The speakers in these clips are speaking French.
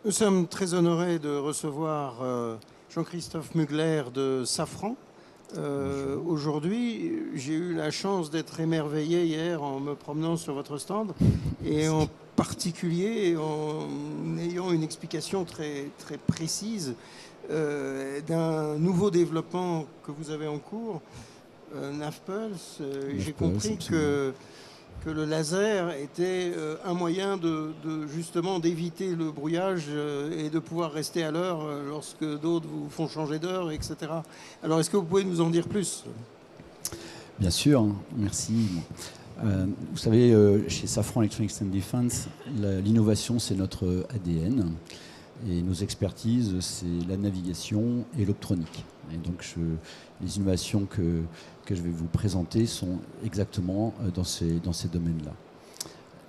Nous sommes très honorés de recevoir Jean-Christophe Mugler de Safran. Aujourd'hui, j'ai eu la chance d'être émerveillé hier en me promenant sur votre stand et en particulier en ayant une explication très, très précise d'un nouveau développement que vous avez en cours, NavPulse. J'ai compris que le laser était un moyen justement d'éviter le brouillage et de pouvoir rester à l'heure lorsque d'autres vous font changer d'heure, etc. Alors, est-ce que vous pouvez nous en dire plus? Bien sûr, merci. Vous savez, chez Safran Electronics and Defense, l'innovation, c'est notre ADN. Et nos expertises, c'est la navigation et l'optronique. Et donc, les innovations que je vais vous présenter sont exactement dans ces domaines-là.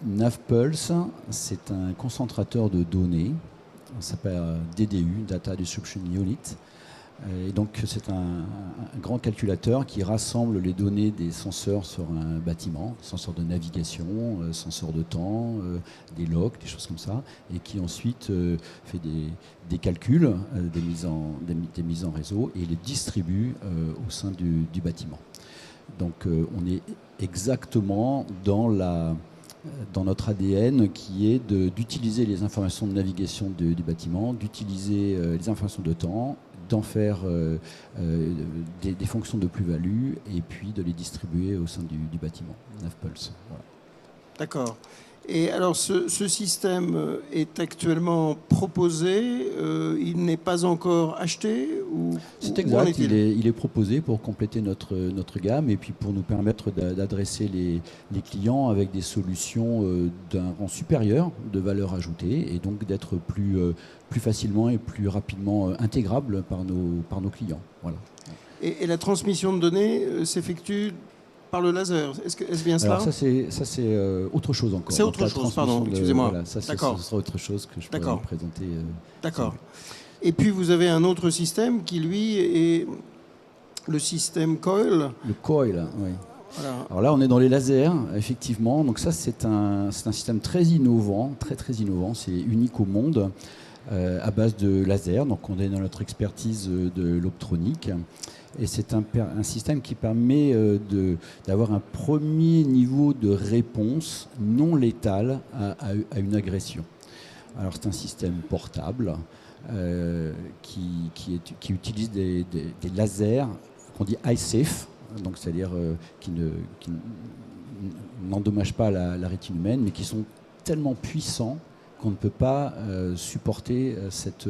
NavPulse, c'est un concentrateur de données. Ça s'appelle DDU, Data Destruction Unit. Et donc, c'est un grand calculateur qui rassemble les données des senseurs sur un bâtiment, senseurs de navigation, senseurs de temps, des logs, des choses comme ça, et qui ensuite fait des calculs, des mises en réseau, et les distribue au sein du bâtiment. Donc, on est exactement dans notre ADN qui est d'utiliser les informations de navigation du bâtiment, d'utiliser les informations de temps, d'en faire des fonctions de plus-value et puis de les distribuer au sein du bâtiment. NavPulse. Voilà. D'accord. Et alors, ce système est actuellement proposé, il n'est pas encore acheté ou c'est exact, il est proposé pour compléter notre gamme et puis pour nous permettre d'adresser les clients avec des solutions d'un rang supérieur de valeur ajoutée et donc d'être plus facilement et plus rapidement intégrable par nos clients. Voilà. Et la transmission de données s'effectue par le laser, est-ce bien cela? Alors ça c'est autre chose encore. C'est autre chose, pardon, excusez-moi. Voilà, ça ce sera autre chose que je pourrais vous présenter. D'accord. Et puis vous avez un autre système qui lui est le système COIL. Le COIL, oui. Voilà. Alors là on est dans les lasers, effectivement. Donc ça c'est un système très innovant, très innovant. C'est unique au monde à base de laser. Donc on est dans notre expertise de l'optronique. Et c'est un système qui permet d'avoir un premier niveau de réponse non létale à une agression. Alors c'est un système portable qui utilise des lasers qu'on dit eye-safe, donc c'est-à-dire qui n'endommagent pas la rétine humaine, mais qui sont tellement puissants qu'on ne peut pas supporter cette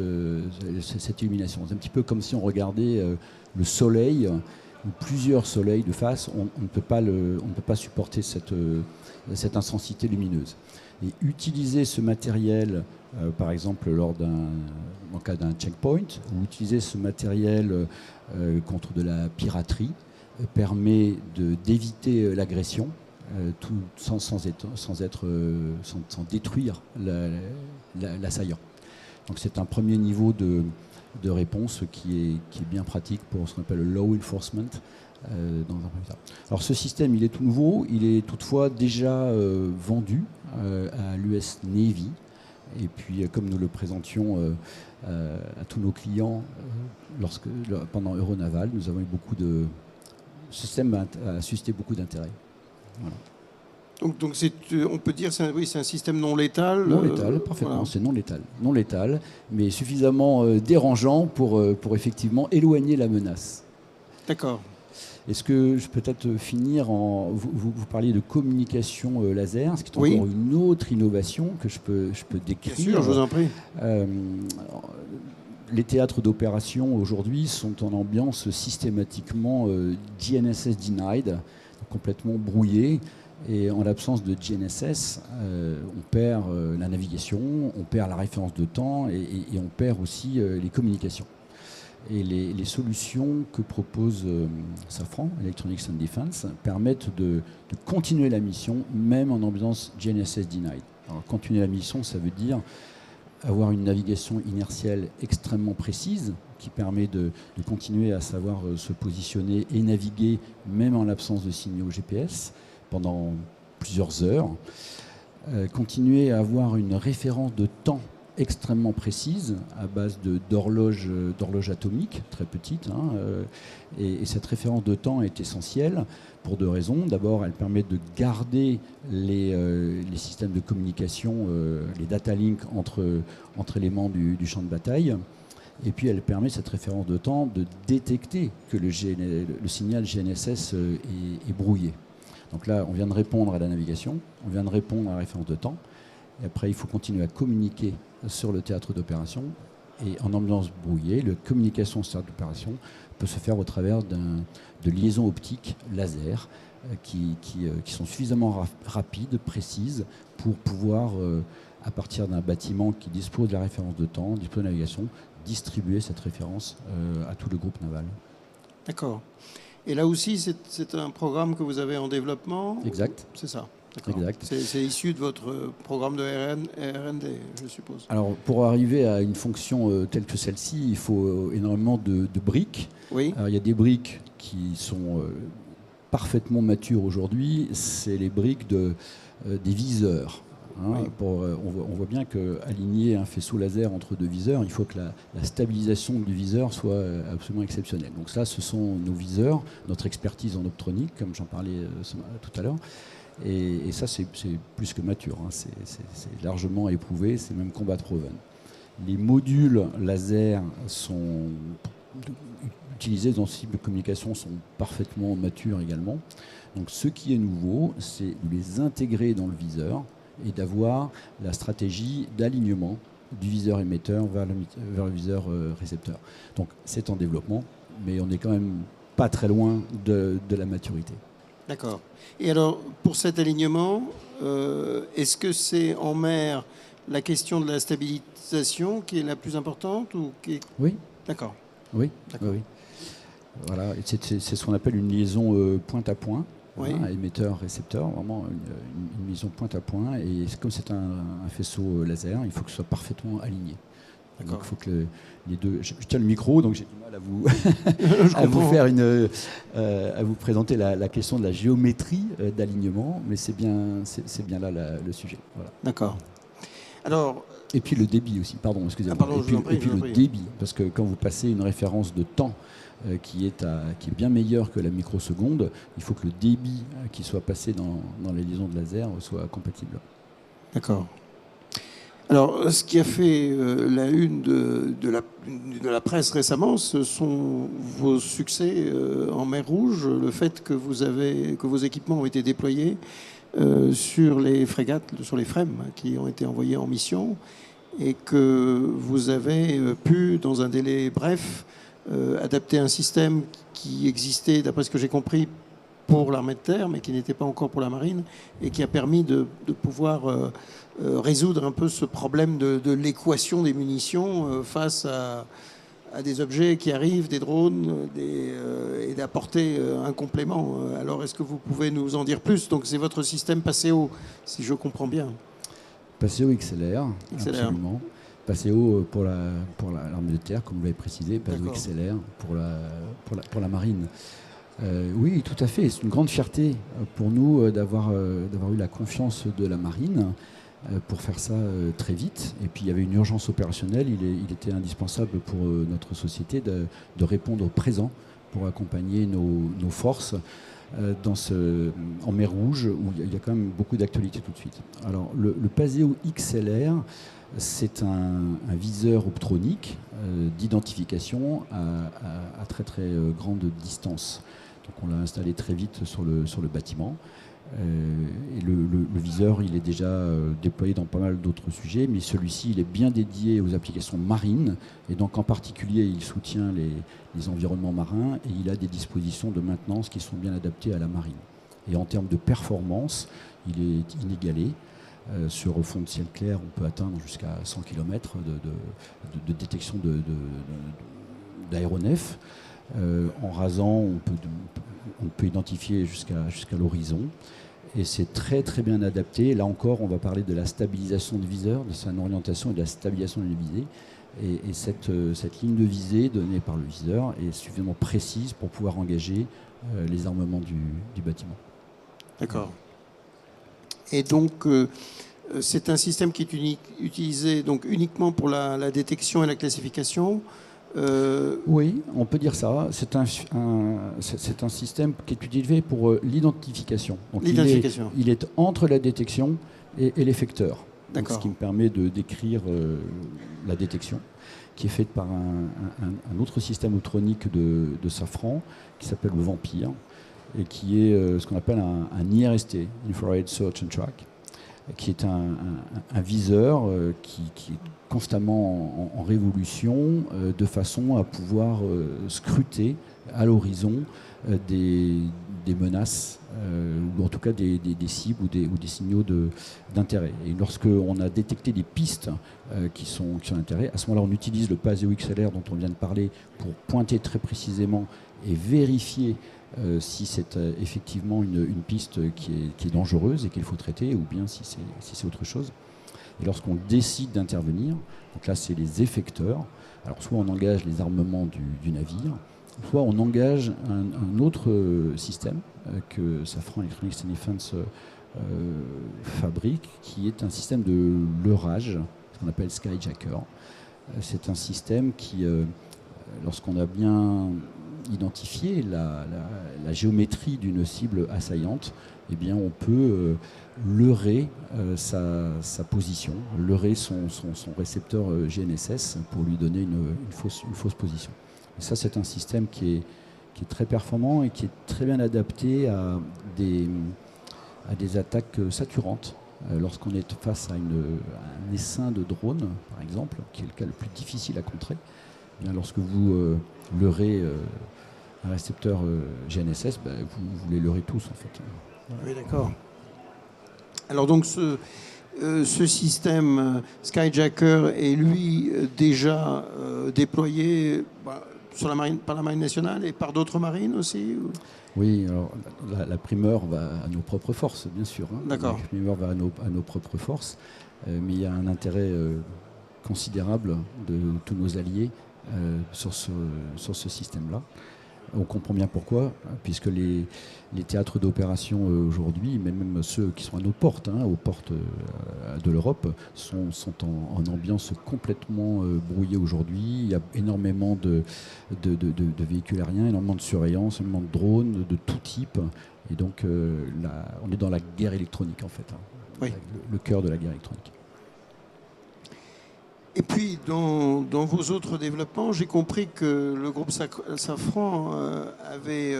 illumination. C'est un petit peu comme si on regardait le soleil ou plusieurs soleils de face. On ne peut pas supporter cette intensité lumineuse. Et utiliser ce matériel, par exemple en cas d'un checkpoint, ou utiliser ce matériel contre de la piraterie, permet d'éviter l'agression. Sans détruire l'assaillant. Donc c'est un premier niveau de réponse qui est bien pratique pour ce qu'on appelle le law enforcement dans un premier temps. Alors ce système, il est tout nouveau, il est toutefois déjà vendu à l'US Navy. Et puis comme nous le présentions à tous nos clients pendant Euronaval, nous avons eu ce système a suscité beaucoup d'intérêt. Voilà. Donc on peut dire que c'est un système non létal. Non létal, parfaitement, voilà. C'est non létal, mais suffisamment dérangeant pour effectivement éloigner la menace. D'accord. Est-ce que je peux peut-être finir vous parliez de communication laser, ce qui est encore une autre innovation que je peux décrire. Bien sûr, je vous en prie. Les théâtres d'opération aujourd'hui sont en ambiance systématiquement GNSS denied, complètement brouillés. Et en l'absence de GNSS, on perd la navigation, on perd la référence de temps et on perd aussi les communications. Et les solutions que propose Safran, Electronics and Defense, permettent de continuer la mission même en ambiance GNSS denied. Alors, continuer la mission, ça veut dire avoir une navigation inertielle extrêmement précise qui permet de continuer à savoir se positionner et naviguer même en l'absence de signaux GPS pendant plusieurs heures. Continuer à avoir une référence de temps extrêmement précises à base d'horloges atomiques, très petites. Et cette référence de temps est essentielle pour deux raisons. D'abord, elle permet de garder les systèmes de communication, les data links entre éléments du champ de bataille. Et puis, elle permet, cette référence de temps, de détecter que le signal GNSS est brouillé. Donc là, on vient de répondre à la navigation, on vient de répondre à la référence de temps. Et après, il faut continuer à communiquer sur le théâtre d'opération. Et en ambiance brouillée, la communication sur le théâtre d'opération peut se faire au travers de liaisons optiques laser qui sont suffisamment rapides, précises, pour pouvoir, à partir d'un bâtiment qui dispose de la référence de temps, dispose de la navigation, distribuer cette référence à tout le groupe naval. D'accord. Et là aussi, c'est un programme que vous avez en développement? Exact. C'est ça. Exact. C'est issu de votre programme de R&D, je suppose. Alors, pour arriver à une fonction telle que celle-ci, il faut énormément de briques. Oui. Alors, il y a des briques qui sont parfaitement matures aujourd'hui. C'est les briques des viseurs. Oui. On voit bien qu'aligner un faisceau laser entre deux viseurs, il faut que la stabilisation du viseur soit absolument exceptionnelle. Donc ça, ce sont nos viseurs, notre expertise en optronique, comme j'en parlais tout à l'heure. Et ça, c'est plus que mature. C'est largement éprouvé, c'est même combat proven. Les modules laser sont utilisés dans ce type de communication, sont parfaitement matures également. Donc ce qui est nouveau, c'est de les intégrer dans le viseur et d'avoir la stratégie d'alignement du viseur émetteur vers le viseur récepteur. Donc c'est en développement, mais on n'est quand même pas très loin de la maturité. D'accord. Et alors, pour cet alignement, est-ce que c'est en mer la question de la stabilisation qui est la plus importante ou Oui. D'accord. Oui. Oui. Voilà. C'est ce qu'on appelle une liaison point à point. Oui. Émetteur-récepteur, vraiment une liaison point à point. Et comme c'est un faisceau laser, il faut que ce soit parfaitement aligné. Donc il faut que les deux. Je tiens le micro, donc j'ai du mal à vous présenter la question de la géométrie d'alignement, mais c'est bien là le sujet. Voilà. D'accord. Alors. Et puis le débit aussi, pardon, excusez-moi. Et puis le débit, parce que quand vous passez une référence de temps qui est bien meilleure que la microseconde, il faut que le débit qui soit passé dans les liaisons de laser soit compatible. D'accord. Alors, ce qui a fait la une de la presse récemment, ce sont vos succès en mer Rouge, le fait que vos équipements ont été déployés sur les frégates, sur les FREMM qui ont été envoyés en mission, et que vous avez pu, dans un délai bref, adapter un système qui existait, d'après ce que j'ai compris, pour l'armée de terre, mais qui n'était pas encore pour la marine, et qui a permis de pouvoir résoudre un peu ce problème de l'équation des munitions face à des objets qui arrivent, des drones, et d'apporter un complément. Alors, est-ce que vous pouvez nous en dire plus? Donc, c'est votre système PASEO, si je comprends bien. PASEO XLR, absolument. PASEO pour l'armée de terre, comme vous l'avez précisé, PASEO XLR pour la marine. Oui, tout à fait. C'est une grande fierté pour nous d'avoir eu la confiance de la marine pour faire ça très vite. Et puis il y avait une urgence opérationnelle. Il était indispensable pour notre société de répondre au présent pour accompagner nos forces en mer Rouge, où il y a quand même beaucoup d'actualité tout de suite. Alors le PASEO XLR, c'est un viseur optronique d'identification à très très grande distance. Donc on l'a installé très vite sur le bâtiment. Et le viseur, il est déjà déployé dans pas mal d'autres sujets, mais celui-ci, il est bien dédié aux applications marines. Et donc en particulier, il soutient les environnements marins et il a des dispositions de maintenance qui sont bien adaptées à la marine. Et en termes de performance, il est inégalé. Sur fond de ciel clair, on peut atteindre jusqu'à 100 km de détection d'aéronefs. En rasant, on peut identifier jusqu'à l'horizon. Et c'est très très bien adapté. Là encore, on va parler de la stabilisation du viseur, de son orientation et de la stabilisation de la visée. Et cette ligne de visée donnée par le viseur est suffisamment précise pour pouvoir engager les armements du bâtiment. D'accord. Et donc, C'est un système qui est utilisé donc uniquement pour la détection et la classification. Oui, on peut dire ça. C'est un système qui est utilisé pour l'identification. Donc l'identification. Il est entre la détection et l'effecteur. Ce qui me permet de décrire la détection, qui est faite par un autre système optronique de Safran, qui s'appelle le Vampire, et qui est ce qu'on appelle un IRST, Infrared Search and Track, qui est un viseur qui est constamment en révolution, de façon à pouvoir scruter à l'horizon des menaces, ou en tout cas des cibles ou des signaux d'intérêt. Et lorsqu'on a détecté des pistes qui sont d'intérêt, à ce moment-là, on utilise le PASEO XLR dont on vient de parler pour pointer très précisément et vérifier si c'est effectivement une piste qui est dangereuse et qu'il faut traiter, ou bien si c'est autre chose. Et lorsqu'on décide d'intervenir, donc là c'est les effecteurs, alors soit on engage les armements du navire, soit on engage un autre système que Safran Electronics and Defense fabrique, qui est un système de leurrage, ce qu'on appelle Skyjacker. C'est un système qui, lorsqu'on a bien identifié la géométrie d'une cible assaillante, eh bien on peut leurrer sa position, leurrer son récepteur GNSS pour lui donner une fausse position. Et ça, c'est un système qui est très performant et qui est très bien adapté à des attaques saturantes. Lorsqu'on est face à un essaim de drone, par exemple, qui est le cas le plus difficile à contrer, eh bien, lorsque vous leurrez un récepteur GNSS, vous les leurrez tous, en fait. Oui, d'accord. Alors donc ce système Skyjacker est lui déjà déployé par la Marine nationale et par d'autres marines aussi ou... Oui, alors la primeur va à nos propres forces, bien sûr. D'accord. La primeur va à nos propres forces, mais il y a un intérêt considérable de tous nos alliés sur ce système-là. On comprend bien pourquoi, puisque les théâtres d'opération aujourd'hui, même ceux qui sont à nos portes, aux portes de l'Europe, sont en ambiance complètement brouillée aujourd'hui. Il y a énormément de véhicules aériens, énormément de surveillance, énormément de drones de tout type. Et donc, on est dans la guerre électronique, en fait. Oui. Le cœur de la guerre électronique. Et puis, dans vos autres développements, j'ai compris que le groupe Safran avait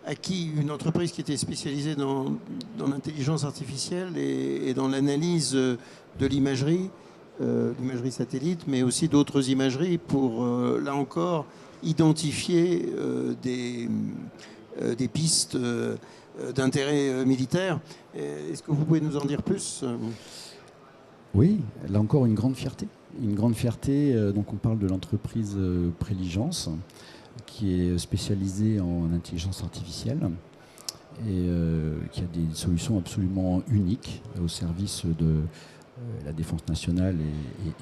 acquis une entreprise qui était spécialisée dans l'intelligence artificielle et dans l'analyse de l'imagerie satellite, mais aussi d'autres imageries pour, là encore, identifier des pistes d'intérêt militaire. Est-ce que vous pouvez nous en dire plus ? Oui, là encore une grande fierté. Une grande fierté, donc on parle de l'entreprise Préligence, qui est spécialisée en intelligence artificielle et qui a des solutions absolument uniques au service de la défense nationale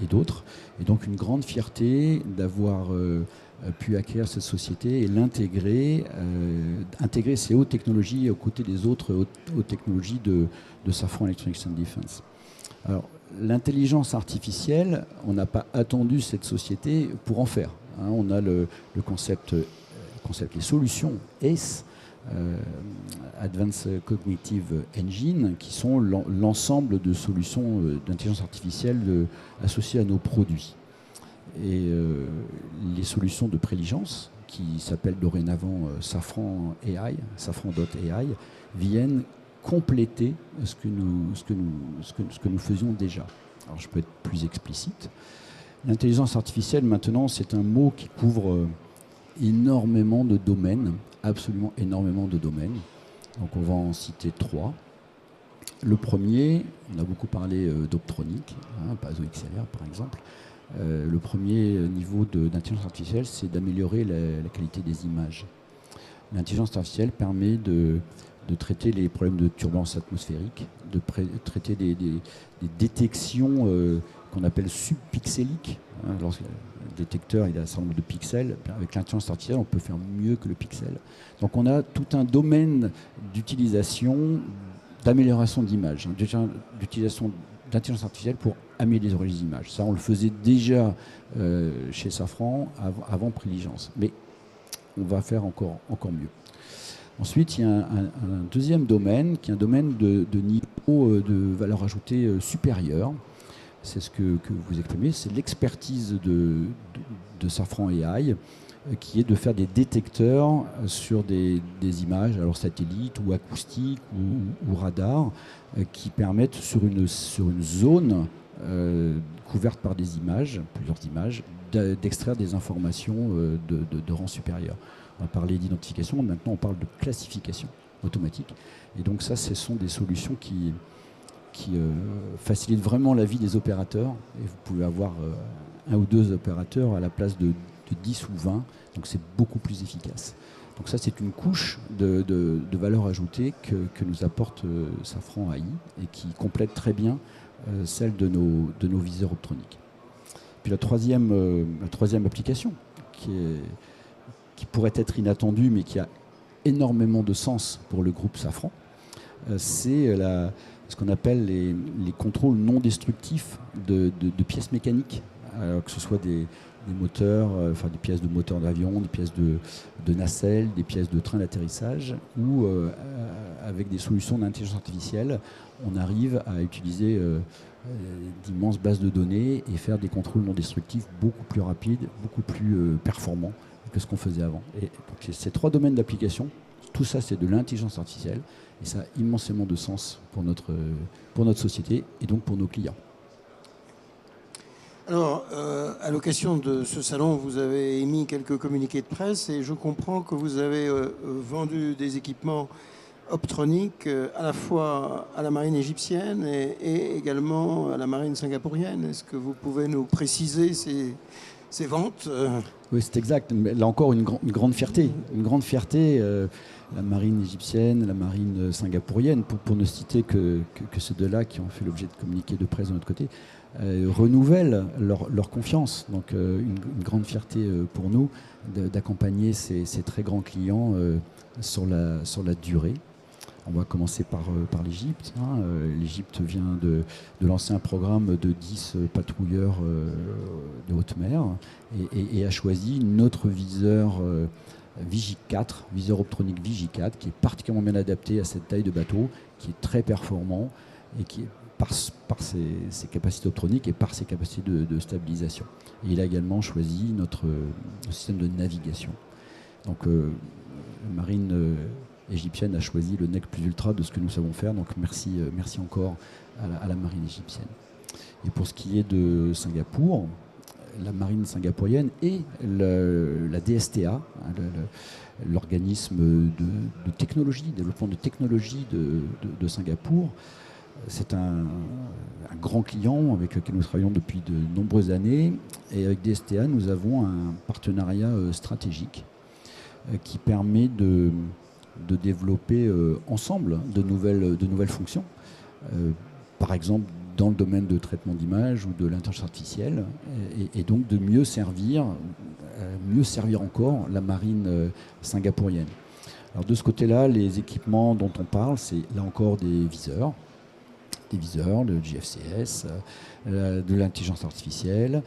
et d'autres. Et donc une grande fierté d'avoir pu acquérir cette société et l'intégrer, intégrer ces hautes technologies aux côtés des autres hautes technologies de Safran Electronics and Defense. Alors, l'intelligence artificielle, on n'a pas attendu cette société pour en faire. On a le concept, les solutions ACE, Advanced Cognitive Engine, qui sont l'ensemble de solutions d'intelligence artificielle associées à nos produits. Et les solutions de Préligence, qui s'appellent dorénavant Safran AI, Safran.ai, viennent compléter ce que nous faisions déjà. Alors je peux être plus explicite. L'intelligence artificielle, maintenant, c'est un mot qui couvre énormément de domaines, absolument énormément de domaines. Donc on va en citer 3. Le premier, on a beaucoup parlé d'optronique, PASEO XLR par exemple. Le premier niveau d'intelligence artificielle, c'est d'améliorer la qualité des images. L'intelligence artificielle permet de traiter les problèmes de turbulence atmosphérique, de traiter des détections qu'on appelle subpixéliques. Lorsque le détecteur il a un certain nombre de pixels, avec l'intelligence artificielle, on peut faire mieux que le pixel. Donc on a tout un domaine d'utilisation, d'amélioration d'image, d'utilisation d'intelligence artificielle pour améliorer les images. Ça, on le faisait déjà chez Safran avant Préligence. Mais on va faire encore mieux. Ensuite, il y a un deuxième domaine qui est un domaine de niveau de valeur ajoutée supérieure. C'est ce que vous exprimez, c'est l'expertise de Safran AI, qui est de faire des détecteurs sur des images, alors satellites ou acoustiques ou radars, qui permettent sur une zone couverte par des images, plusieurs images, d'extraire des informations de rang supérieur. On a parlé d'identification, maintenant on parle de classification automatique. Et donc ça, ce sont des solutions qui facilitent vraiment la vie des opérateurs. Et vous pouvez avoir un ou deux opérateurs à la place de 10 ou 20, donc c'est beaucoup plus efficace. Donc ça, c'est une couche de valeur ajoutée que nous apporte Safran AI et qui complète très bien celle de nos viseurs optroniques. Puis la troisième application, qui pourrait être inattendue, mais qui a énormément de sens pour le groupe Safran, c'est ce qu'on appelle les contrôles non destructifs de pièces mécaniques, que ce soit des moteurs, enfin des pièces de moteur d'avion, des pièces de nacelles, des pièces de train d'atterrissage, où avec des solutions d'intelligence artificielle, on arrive à utiliser d'immenses bases de données et faire des contrôles non destructifs beaucoup plus rapides, beaucoup plus performants que ce qu'on faisait avant. Et donc ces trois domaines d'application, tout ça c'est de l'intelligence artificielle et ça a immensément de sens pour notre société et donc pour nos clients. Alors, à l'occasion de ce salon, vous avez émis quelques communiqués de presse et je comprends que vous avez vendu des équipements optroniques à la fois à la marine égyptienne et également à la marine singapourienne. Est-ce que vous pouvez nous préciser ces ventes? Oui, c'est exact. Mais là encore, une grande fierté. Une grande fierté, la marine égyptienne, la marine singapourienne, pour ne citer que ces deux-là qui ont fait l'objet de communiqués de presse de notre côté, renouvellent leur confiance. Donc une grande fierté pour nous d'accompagner ces très grands clients sur la durée. On va commencer par l'Égypte. L'Égypte vient de lancer un programme de 10 patrouilleurs de haute mer et a choisi notre viseur Vigi4, viseur optronique Vigi4, qui est particulièrement bien adapté à cette taille de bateau, qui est très performant et qui est par ses capacités optroniques et par ses capacités de stabilisation. Et il a également choisi notre système de navigation. Donc, marine égyptienne a choisi le nec plus ultra de ce que nous savons faire. Donc, merci encore à la marine égyptienne. Et pour ce qui est de Singapour, la marine singapourienne et la DSTA, l'organisme de technologie, développement de technologie de Singapour. C'est un grand client avec lequel nous travaillons depuis de nombreuses années. Et avec DSTA, nous avons un partenariat stratégique qui permet de développer ensemble de nouvelles fonctions. Par exemple, dans le domaine de traitement d'image ou de l'intelligence artificielle, et donc de mieux servir encore la marine singapourienne. Alors de ce côté-là, les équipements dont on parle, c'est là encore des viseurs, le GFCS, de l'intelligence artificielle,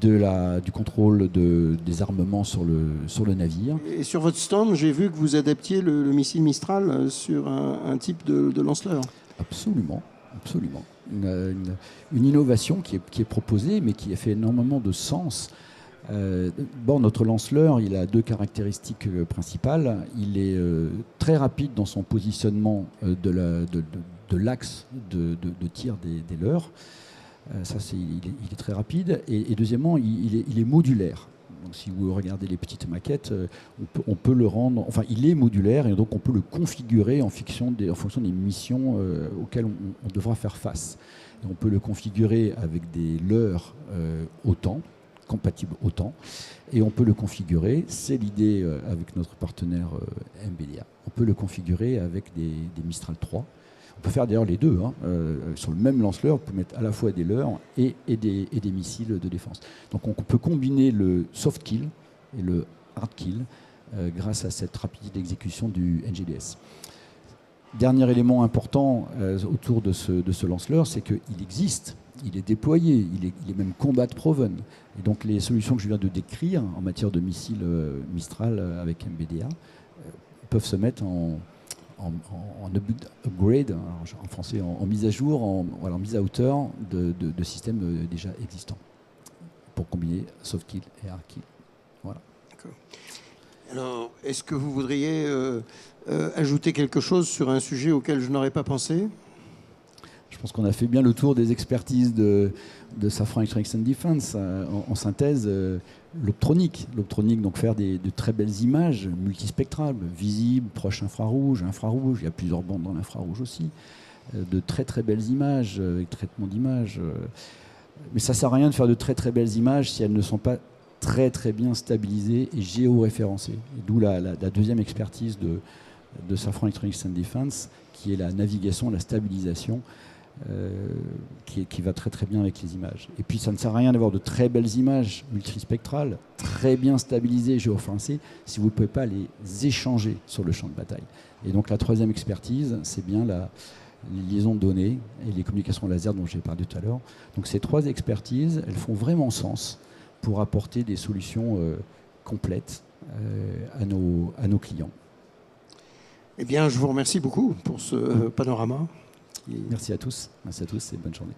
du contrôle des armements sur le navire. Et sur votre stand, j'ai vu que vous adaptiez le missile Mistral sur un type de lance-leur. Absolument. Une innovation qui est proposée, mais qui a fait énormément de sens. Notre lance-leur, il a deux caractéristiques principales. Il est très rapide dans son positionnement de l'axe de tir des leurres. Il est très rapide. Et deuxièmement, il est modulaire. Donc, si vous regardez les petites maquettes, on peut le rendre. Enfin, il est modulaire et donc on peut le configurer en fonction des missions auxquelles on devra faire face. Et on peut le configurer avec des leurres OTAN, compatibles OTAN, et on peut le configurer. C'est l'idée avec notre partenaire MBDA. On peut le configurer avec des Mistral 3. On peut faire d'ailleurs les deux. Sur le même lance-leurre, on peut mettre à la fois des leurres et des missiles de défense. Donc on peut combiner le soft kill et le hard kill grâce à cette rapidité d'exécution du NGDS. Dernier élément important autour de ce lance-leurre, c'est qu'il existe, il est déployé, il est même combat proven. Et donc les solutions que je viens de décrire en matière de missiles Mistral avec MBDA peuvent se mettre en upgrade, en français, en mise à jour, en mise à hauteur de systèmes déjà existants pour combiner soft kill et hard kill. Voilà. D'accord. Alors, est-ce que vous voudriez ajouter quelque chose sur un sujet auquel je n'aurais pas pensé ? Je pense qu'on a fait bien le tour des expertises de Safran Electronics and Defense. En synthèse, l'optronique, donc faire de très belles images multispectrales, visibles, proches infrarouge, il y a plusieurs bandes dans l'infrarouge aussi, de très très belles images, avec traitement d'images. Mais ça ne sert à rien de faire de très très belles images si elles ne sont pas très très bien stabilisées et géoréférencées. D'où la deuxième expertise de Safran Electronics and Defense, qui est la navigation, la stabilisation, qui va très très bien avec les images. Et puis ça ne sert à rien d'avoir de très belles images multispectrales, très bien stabilisées, géoréférencées, si vous ne pouvez pas les échanger sur le champ de bataille. Et donc la troisième expertise, c'est bien les liaisons de données et les communications laser dont j'ai parlé tout à l'heure. Donc ces trois expertises, elles font vraiment sens pour apporter des solutions complètes à nos clients. Eh bien, je vous remercie beaucoup pour ce panorama. Merci à tous et bonne journée.